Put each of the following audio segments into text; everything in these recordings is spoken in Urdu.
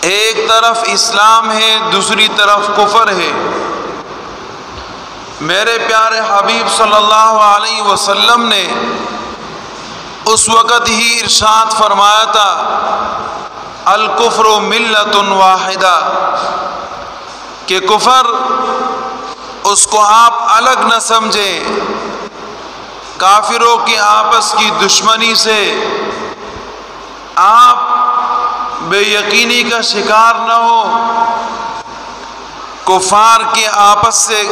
ایک طرف اسلام ہے، دوسری طرف کفر ہے۔ میرے پیارے حبیب صلی اللہ علیہ وسلم نے اس وقت ہی ارشاد فرمایا تھا الکفر ملت واحدہ، کہ کفر اس کو آپ الگ نہ سمجھیں، کافروں کی آپس کی دشمنی سے آپ بے یقینی کا شکار نہ ہو، کفار کے آپس سے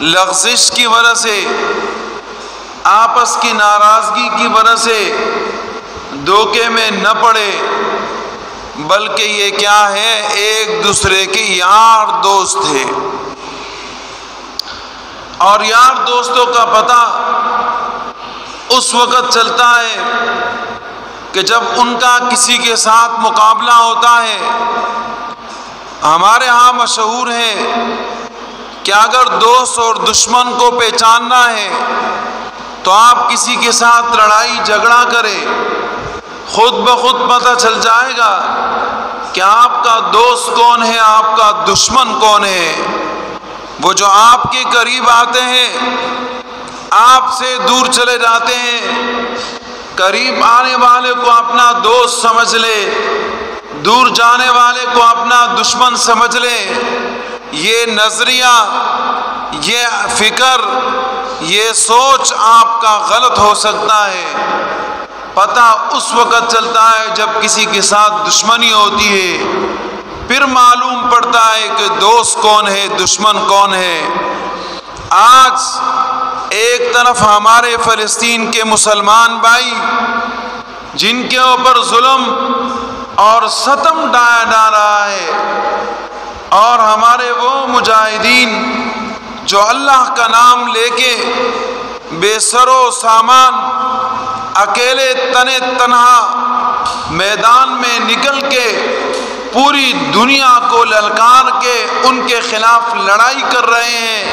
لغزش کی وجہ سے، آپس کی ناراضگی کی وجہ سے دھوکے میں نہ پڑے، بلکہ یہ کیا ہے، ایک دوسرے کے یار دوست ہے۔ اور یار دوستوں کا پتہ اس وقت چلتا ہے کہ جب ان کا کسی کے ساتھ مقابلہ ہوتا ہے۔ ہمارے ہاں مشہور ہے کہ اگر دوست اور دشمن کو پہچاننا ہے تو آپ کسی کے ساتھ لڑائی جھگڑا کریں، خود بخود پتہ چل جائے گا کہ آپ کا دوست کون ہے، آپ کا دشمن کون ہے۔ وہ جو آپ کے قریب آتے ہیں آپ سے دور چلے جاتے ہیں، قریب آنے والے کو اپنا دوست سمجھ لے، دور جانے والے کو اپنا دشمن سمجھ لے۔ یہ نظریہ، یہ فکر، یہ سوچ آپ کا غلط ہو سکتا ہے۔ پتہ اس وقت چلتا ہے جب کسی کے ساتھ دشمنی ہوتی ہے، پھر معلوم پڑتا ہے کہ دوست کون ہے، دشمن کون ہے۔ آج ایک طرف ہمارے فلسطین کے مسلمان بھائی جن کے اوپر ظلم اور ستم ڈھایا جا رہا ہے، اور ہمارے وہ مجاہدین جو اللہ کا نام لے کے بے سر و سامان اکیلے تنے تنہا میدان میں نکل کے پوری دنیا کو للکار کے ان کے خلاف لڑائی کر رہے ہیں،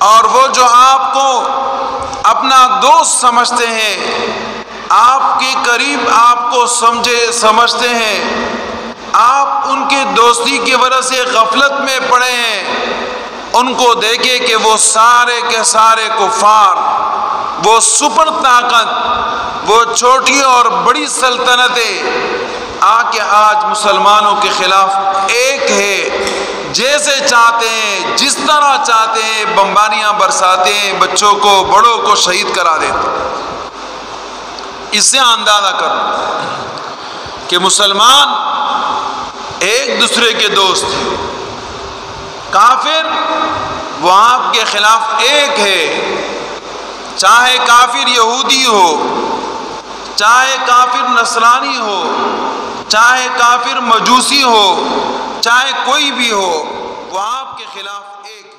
اور وہ جو آپ کو اپنا دوست سمجھتے ہیں، آپ کے قریب آپ کو سمجھتے ہیں، آپ ان کے دوستی کی وجہ سے غفلت میں پڑے ہیں، ان کو دیکھیں کہ وہ سارے کے سارے کفار، وہ سپر طاقت، وہ چھوٹی اور بڑی سلطنتیں آ کے آج مسلمانوں کے خلاف ایک ہے، جیسے چاہتے ہیں، جس طرح چاہتے ہیں بمباریاں برساتے ہیں، بچوں کو بڑوں کو شہید کرا دیتے ہیں۔ اس سے اندازہ کرو کہ مسلمان ایک دوسرے کے دوست ہیں، کافر وہ آپ کے خلاف ایک ہے، چاہے کافر یہودی ہو، چاہے کافر نصرانی ہو، چاہے کافر مجوسی ہو، چاہے کوئی بھی ہو، وہ آپ کے خلاف ایک ہے۔